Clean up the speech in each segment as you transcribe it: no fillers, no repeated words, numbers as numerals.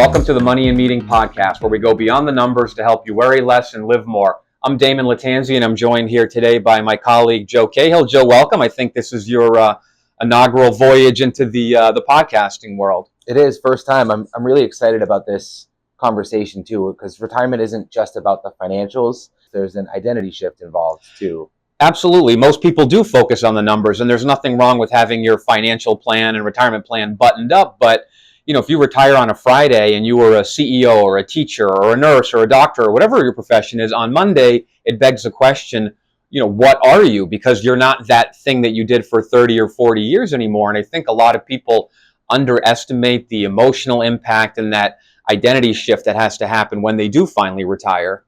Welcome to the Money and Meeting podcast, where we go beyond the numbers to help you worry less and live more. I'm Damon Latanzi, and I'm joined here today by my colleague, Joe Cahill. Joe, welcome. I think this is your inaugural voyage into the podcasting world. It is, first time. I'm really excited about this conversation too, because retirement isn't just about the financials. There's an identity shift involved too. Absolutely. Most people do focus on the numbers, and there's nothing wrong with having your financial plan and retirement plan buttoned up. But, you know, if you retire on a Friday and you were a CEO or a teacher or a nurse or a doctor or whatever your profession is, on Monday, it begs the question, you know, what are you? Because you're not that thing that you did for 30 or 40 years anymore. And I think a lot of people underestimate the emotional impact and that identity shift that has to happen when they do finally retire.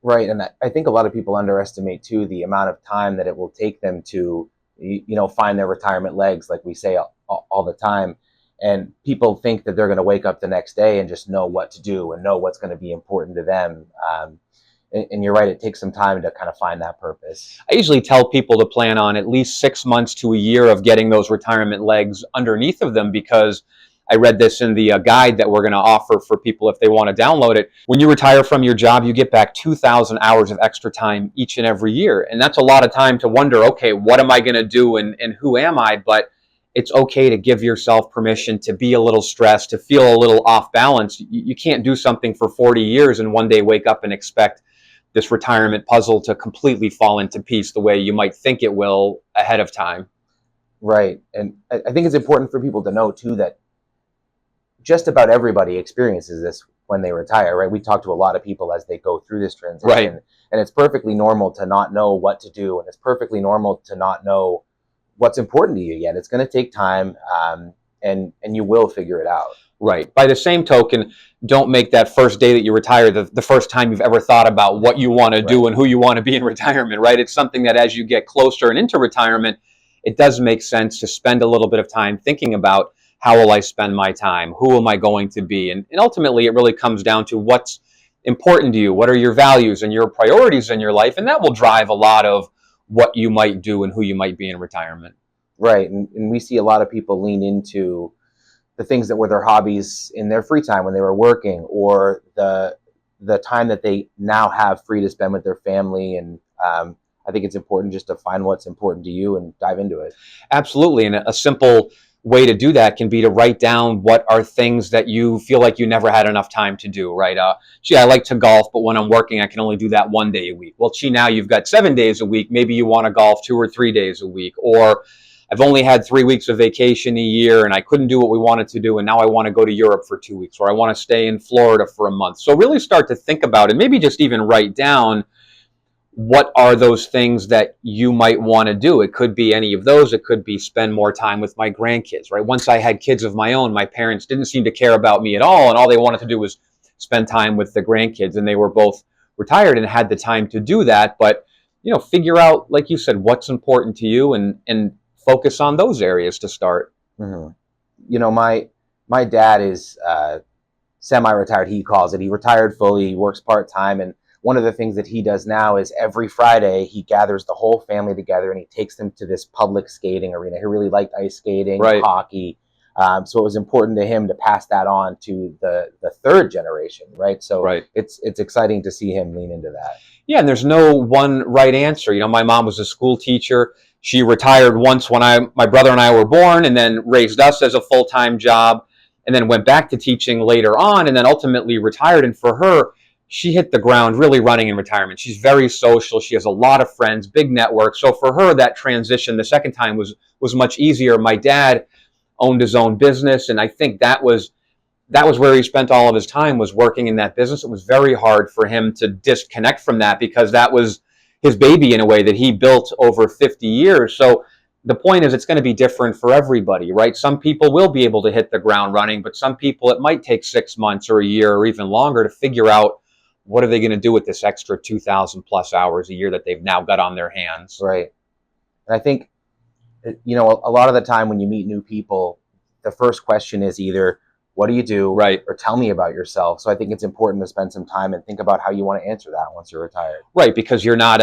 Right, and I think a lot of people underestimate too the amount of time that it will take them to, find their retirement legs, like we say all the time. And people think that they're going to wake up the next day and just know what to do and know what's going to be important to them. And you're right, it takes some time to kind of find that purpose. I usually tell people to plan on at least 6 months to a year of getting those retirement legs underneath of them, because I read this in the guide that we're going to offer for people if they want to download it. When you retire from your job, you get back 2,000 hours of extra time each and every year. And that's a lot of time to wonder, okay, what am I going to do and who am I? But it's okay to give yourself permission to be a little stressed, to feel a little off balance. You can't do something for 40 years and one day wake up and expect this retirement puzzle to completely fall into piece the way you might think it will ahead of time. Right. And I think it's important for people to know too that just about everybody experiences this when they retire, right? We talk to a lot of people as they go through this transition. Right. And it's perfectly normal to not know what to do. And it's perfectly normal to not know what's important to you yet. It's going to take time, and you will figure it out. Right. By the same token, don't make that first day that you retire the first time you've ever thought about what you want to do and who you want to be in retirement, right? It's something that as you get closer and into retirement, it does make sense to spend a little bit of time thinking about, how will I spend my time? Who am I going to be? And ultimately, it really comes down to what's important to you. What are your values and your priorities in your life? And that will drive a lot of what you might do and who you might be in retirement. Right. And we see a lot of people lean into the things that were their hobbies in their free time when they were working, or the time that they now have free to spend with their family. And I think it's important just to find what's important to you and dive into it. Absolutely. And a simple way to do that can be to write down what are things that you feel like you never had enough time to do, right? Gee, I like to golf, but when I'm working, I can only do that 1 day a week. Well, gee, now you've got 7 days a week. Maybe you want to golf 2 or 3 days a week. Or I've only had 3 weeks of vacation a year and I couldn't do what we wanted to do, and now I want to go to Europe for 2 weeks, or I want to stay in Florida for a month. So really start to think about it, maybe just even write down what are those things that you might want to do. It could be any of those. It could be spend more time with my grandkids, right? Once I had kids of my own, my parents didn't seem to care about me at all, and all they wanted to do was spend time with the grandkids, and they were both retired and had the time to do that. But, figure out, like you said, what's important to you and focus on those areas to start. Mm-hmm. My dad is semi-retired, he calls it. He retired fully, he works part-time, and one of the things that he does now is every Friday he gathers the whole family together and he takes them to this public skating arena. He really liked ice skating, right, hockey. So it was important to him to pass that on to the third generation, right? So right. It's exciting to see him lean into that. Yeah, and there's no one right answer. My mom was a school teacher. She retired once when my brother and I were born, and then raised us as a full-time job, and then went back to teaching later on, and then ultimately retired. And for her, she hit the ground really running in retirement. She's very social. She has a lot of friends, big network. So for her, that transition the second time was much easier. My dad owned his own business, and I think that was where he spent all of his time, was working in that business. It was very hard for him to disconnect from that, because that was his baby in a way that he built over 50 years. So the point is, it's going to be different for everybody, right? Some people will be able to hit the ground running, but some people, it might take 6 months or a year or even longer to figure out what are they going to do with this extra 2,000 plus hours a year that they've now got on their hands. Right. And I think, a lot of the time when you meet new people, the first question is either, what do you do? Right. Or tell me about yourself. So I think it's important to spend some time and think about how you want to answer that once you're retired. Right, because you're not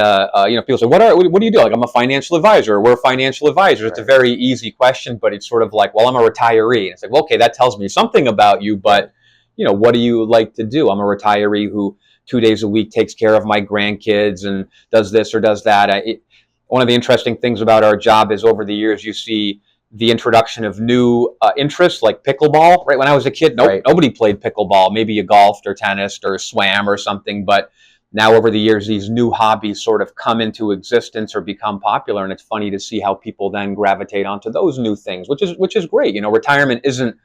people say, what do you do? Like, I'm a financial advisor, or we're financial advisors. Right. It's a very easy question, but it's sort of like, well, I'm a retiree. And it's like, well, okay, that tells me something about you, but what do you like to do? I'm a retiree who 2 days a week takes care of my grandkids and does this or does that. One of the interesting things about our job is over the years you see the introduction of new interests like pickleball. Right when I was a kid, Right. nobody played pickleball. Maybe you golfed or tennised or swam or something, but now over the years these new hobbies sort of come into existence or become popular, and it's funny to see how people then gravitate onto those new things, which is great. Retirement isn't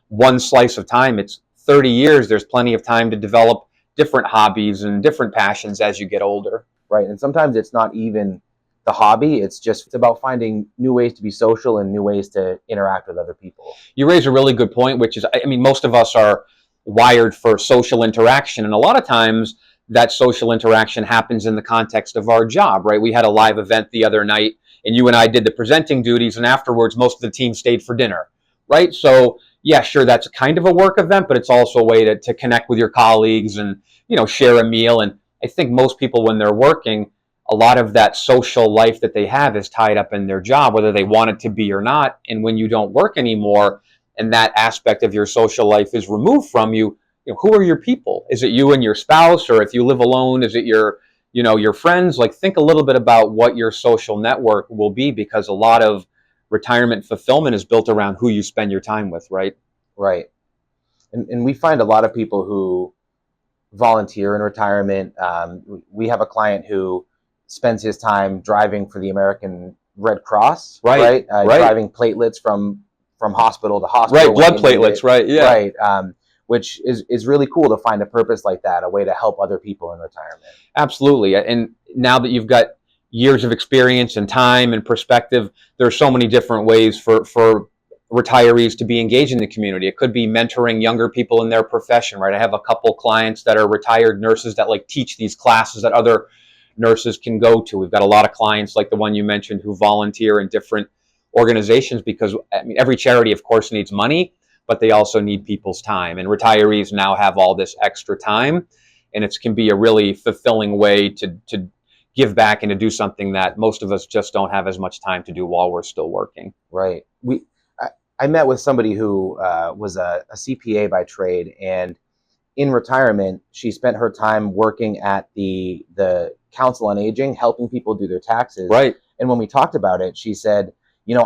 one slice of time. It's 30 years. There's plenty of time to develop different hobbies and different passions as you get older. Right. And sometimes it's not even the hobby. It's about finding new ways to be social and new ways to interact with other people. You raise a really good point, which is, most of us are wired for social interaction. And a lot of times that social interaction happens in the context of our job, right? We had a live event the other night and you and I did the presenting duties, and afterwards most of the team stayed for dinner, right? So yeah, sure, that's kind of a work event, but it's also a way to connect with your colleagues and, share a meal. And I think most people, when they're working, a lot of that social life that they have is tied up in their job, whether they want it to be or not. And when you don't work anymore and that aspect of your social life is removed from you, who are your people? Is it you and your spouse? Or if you live alone, is it your friends? Like, think a little bit about what your social network will be, because a lot of retirement fulfillment is built around who you spend your time with, right? Right. And we find a lot of people who volunteer in retirement. We have a client who spends his time driving for the American Red Cross, right? Driving platelets from hospital to hospital. Right, blood platelets, right? Yeah. Right. Which is really cool to find a purpose like that, a way to help other people in retirement. Absolutely. And now that you've got years of experience and time and perspective, there are so many different ways for retirees to be engaged in the community. It could be mentoring younger people in their profession, right? I have a couple clients that are retired nurses that teach these classes that other nurses can go to. We've got a lot of clients like the one you mentioned who volunteer in different organizations, because every charity of course needs money, but they also need people's time, and retirees now have all this extra time, and it can be a really fulfilling way to give back and to do something that most of us just don't have as much time to do while we're still working. Right. I met with somebody who was a CPA by trade, and in retirement, she spent her time working at the Council on Aging, helping people do their taxes. Right. And when we talked about it, she said,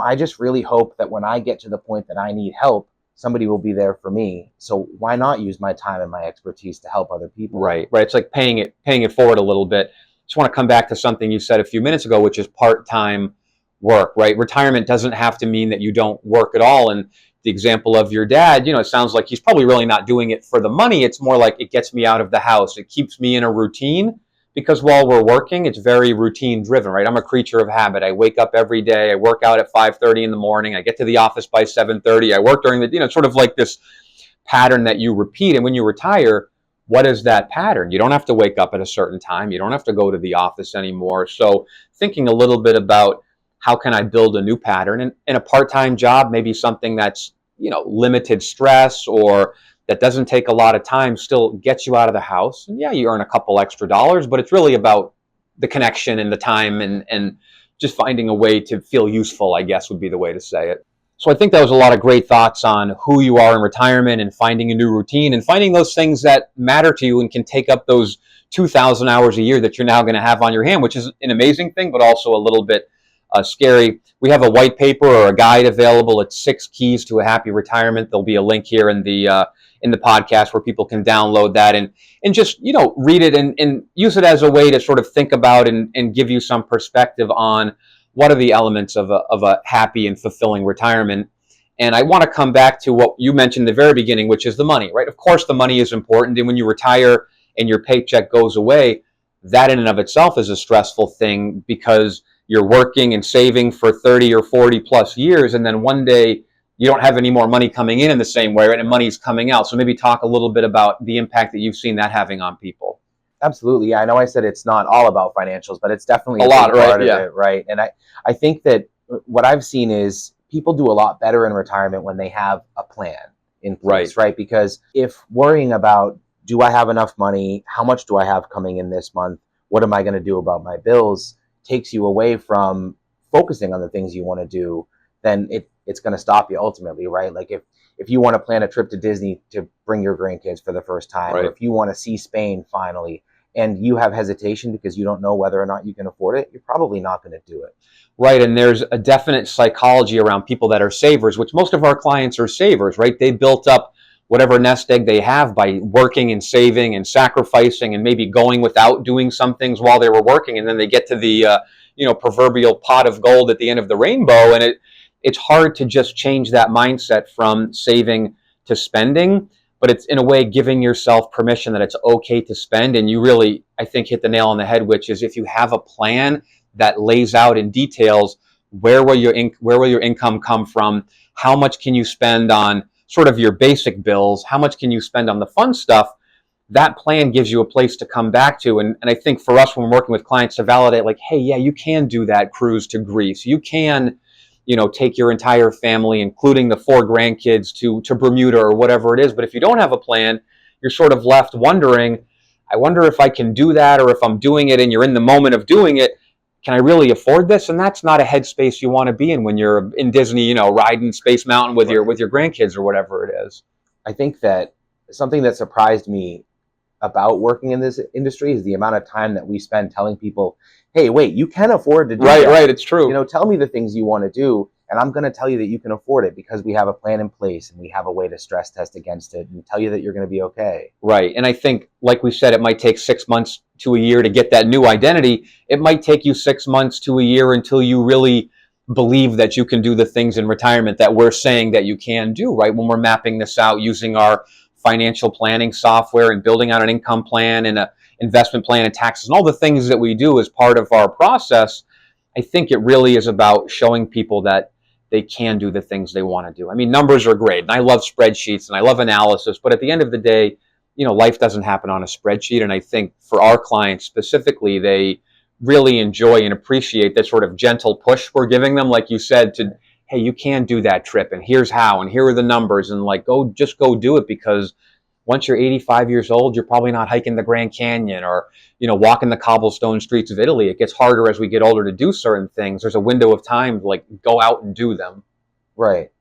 I just really hope that when I get to the point that I need help, somebody will be there for me. So why not use my time and my expertise to help other people? Right. It's like paying it forward a little bit. Just want to come back to something you said a few minutes ago, which is part-time work, right? Retirement doesn't have to mean that you don't work at all. And the example of your dad, it sounds like he's probably really not doing it for the money. It's more like, it gets me out of the house. It keeps me in a routine, because while we're working, it's very routine driven, right? I'm a creature of habit. I wake up every day. I work out at 5:30 in the morning. I get to the office by 7:30. I work during the, sort of like this pattern that you repeat. And when you retire, what is that pattern? You don't have to wake up at a certain time. You don't have to go to the office anymore. So thinking a little bit about how can I build a new pattern, and a part-time job, maybe something that's, limited stress or that doesn't take a lot of time, still gets you out of the house. And yeah, you earn a couple extra dollars, but it's really about the connection and the time and just finding a way to feel useful, I guess would be the way to say it. So I think that was a lot of great thoughts on who you are in retirement and finding a new routine and finding those things that matter to you and can take up those 2,000 hours a year that you're now going to have on your hand, which is an amazing thing, but also a little bit scary. We have a white paper or a guide available. It's 6 Keys to a Happy Retirement. There'll be a link here in the podcast where people can download that and just, read it and use it as a way to sort of think about and give you some perspective on what are the elements of a happy and fulfilling retirement. And I want to come back to what you mentioned in the very beginning, which is the money, right? Of course, the money is important. And when you retire and your paycheck goes away, that in and of itself is a stressful thing, because you're working and saving for 30 or 40 plus years. And then one day you don't have any more money coming in the same way, right? And money's coming out. So maybe talk a little bit about the impact that you've seen that having on people. Absolutely. Yeah, I know I said it's not all about financials, but it's definitely a lot, part right? of it, right? And I think that what I've seen is people do a lot better in retirement when they have a plan in place, right? Because if worrying about, do I have enough money? How much do I have coming in this month? What am I going to do about my bills? Takes you away from focusing on the things you want to do, then it's going to stop you ultimately, right? Like if you want to plan a trip to Disney to bring your grandkids for the first time, Right. or if you want to see Spain finally, and you have hesitation because you don't know whether or not you can afford it, you're probably not going to do it. Right, and there's a definite psychology around people that are savers, which most of our clients are savers, right? They built up whatever nest egg they have by working and saving and sacrificing and maybe going without doing some things while they were working, and then they get to the proverbial pot of gold at the end of the rainbow, and it's hard to just change that mindset from saving to spending, but it's in a way giving yourself permission that it's okay to spend. And you really, I think, hit the nail on the head, which is if you have a plan that lays out in details where will your income come from, how much can you spend on sort of your basic bills, how much can you spend on the fun stuff, that plan gives you a place to come back to. And I think for us, when we're working with clients, to validate, like, hey, yeah, you can do that cruise to Greece, you can take your entire family, including the 4 grandkids, to Bermuda or whatever it is. But if you don't have a plan, you're sort of left wondering, I wonder if I can do that, or if I'm doing it and you're in the moment of doing it, can I really afford this? And that's not a headspace you want to be in when you're in Disney, riding Space Mountain with your grandkids or whatever it is. I think that something that surprised me about working in this industry is the amount of time that we spend telling people, hey, wait, you can afford to do that. Right, it's true. Tell me the things you want to do, and I'm going to tell you that you can afford it because we have a plan in place and we have a way to stress test against it and tell you that you're going to be okay. Right. And I think, like we said, it might take 6 months to a year to get that new identity. It might take you 6 months to a year until you really believe that you can do the things in retirement that we're saying that you can do, right? When we're mapping this out using our financial planning software and building out an income plan and an investment plan and taxes and all the things that we do as part of our process, I think it really is about showing people that they can do the things they want to do. I mean, numbers are great, and I love spreadsheets, and I love analysis, but at the end of the day, life doesn't happen on a spreadsheet. And I think for our clients specifically, they really enjoy and appreciate that sort of gentle push we're giving them, like you said, to, hey, you can do that trip, and here's how, and here are the numbers, and like, just go do it, because once you're 85 years old, you're probably not hiking the Grand Canyon or, walking the cobblestone streets of Italy. It gets harder as we get older to do certain things. There's a window of time to like go out and do them. Right.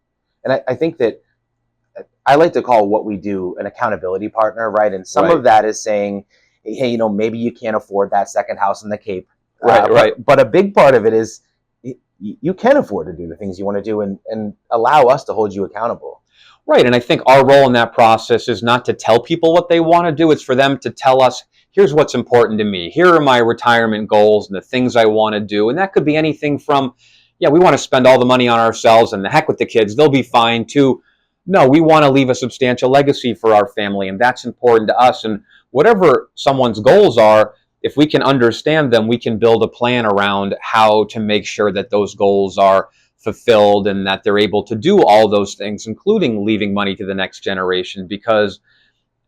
And I think that I like to call what we do an accountability partner, right? And some of that is saying, hey, maybe you can't afford that second house in the Cape. Right. But a big part of it is you can afford to do the things you want to do and allow us to hold you accountable. Right. And I think our role in that process is not to tell people what they want to do. It's for them to tell us, here's what's important to me. Here are my retirement goals and the things I want to do. And that could be anything from, yeah, we want to spend all the money on ourselves and the heck with the kids, they'll be fine, to, no, we want to leave a substantial legacy for our family, and that's important to us. And whatever someone's goals are, if we can understand them, we can build a plan around how to make sure that those goals are fulfilled and that they're able to do all those things, including leaving money to the next generation. Because,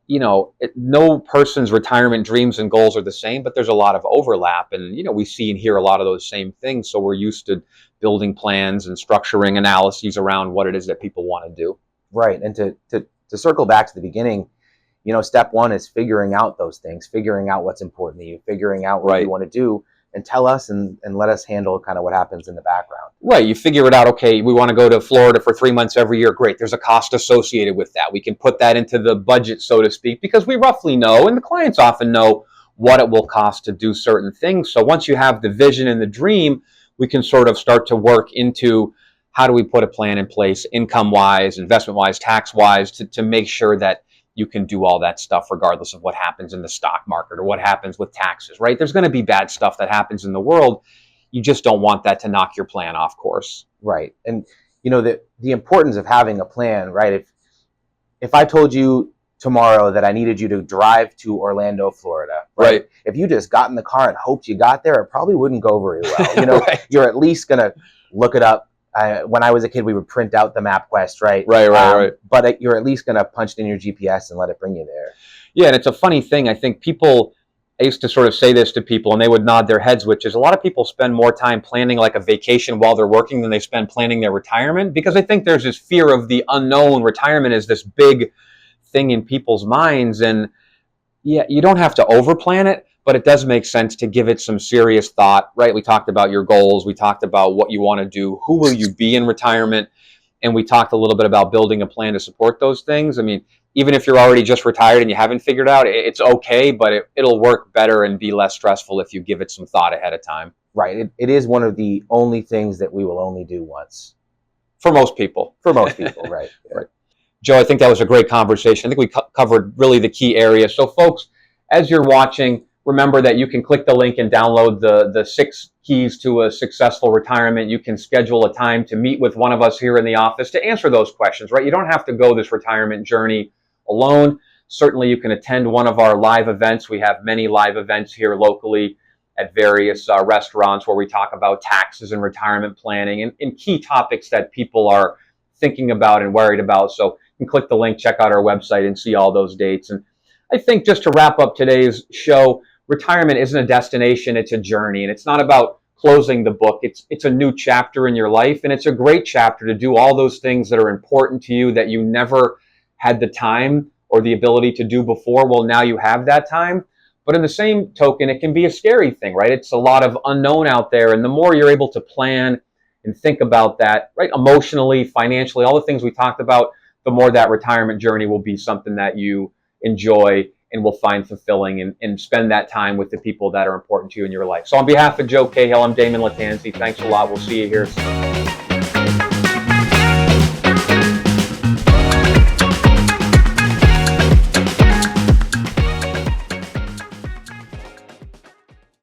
no person's retirement dreams and goals are the same, but there's a lot of overlap. And, we see and hear a lot of those same things. So we're used to building plans and structuring analyses around what it is that people want to do. Right. And to circle back to the beginning, step one is figuring out those things, figuring out what's important to you, figuring out what you want to do, and tell us and let us handle kind of what happens in the background. Right. You figure it out. Okay, we want to go to Florida for 3 months every year. Great. There's a cost associated with that. We can put that into the budget, so to speak, because we roughly know, and the clients often know, what it will cost to do certain things. So once you have the vision and the dream, we can sort of start to work into, how do we put a plan in place, income-wise, investment-wise, tax-wise, to make sure that you can do all that stuff regardless of what happens in the stock market or what happens with taxes, right? There's going to be bad stuff that happens in the world. You just don't want that to knock your plan off course. Right. And, the importance of having a plan, right? If I told you tomorrow that I needed you to drive to Orlando, Florida, right? If you just got in the car and hoped you got there, it probably wouldn't go very well. You're at least going to look it up. When I was a kid, we would print out the MapQuest, right? Right. But you're at least going to punch it in your GPS and let it bring you there. Yeah, and it's a funny thing. I think I used to sort of say this to people, and they would nod their heads, which is a lot of people spend more time planning like a vacation while they're working than they spend planning their retirement, because I think there's this fear of the unknown. Retirement is this big thing in people's minds, and yeah, you don't have to overplan it, but it does make sense to give it some serious thought, right? We talked about your goals. We talked about what you want to do. Who will you be in retirement? And we talked a little bit about building a plan to support those things. I mean, even if you're already just retired and you haven't figured out, it's okay, but it'll work better and be less stressful if you give it some thought ahead of time. Right. It is one of the only things that we will only do once. For most people. For most people, right. Yeah. Right. Joe, I think that was a great conversation. I think we covered really the key areas. So folks, as you're watching, remember that you can click the link and download the 6 keys to a successful retirement. You can schedule a time to meet with one of us here in the office to answer those questions, right? You don't have to go this retirement journey alone. Certainly you can attend one of our live events. We have many live events here locally at various restaurants where we talk about taxes and retirement planning and key topics that people are thinking about and worried about. So you can click the link, check out our website, and see all those dates. And I think just to wrap up today's show, retirement isn't a destination, it's a journey. And it's not about closing the book. It's a new chapter in your life. And it's a great chapter to do all those things that are important to you that you never had the time or the ability to do before. Well, now you have that time. But in the same token, it can be a scary thing, right? It's a lot of unknown out there. And the more you're able to plan and think about that, right, emotionally, financially, all the things we talked about, the more that retirement journey will be something that you enjoy and will find fulfilling and spend that time with the people that are important to you in your life. So on behalf of Joe Cahill, I'm Damon Latanzi. Thanks a lot. We'll see you here soon.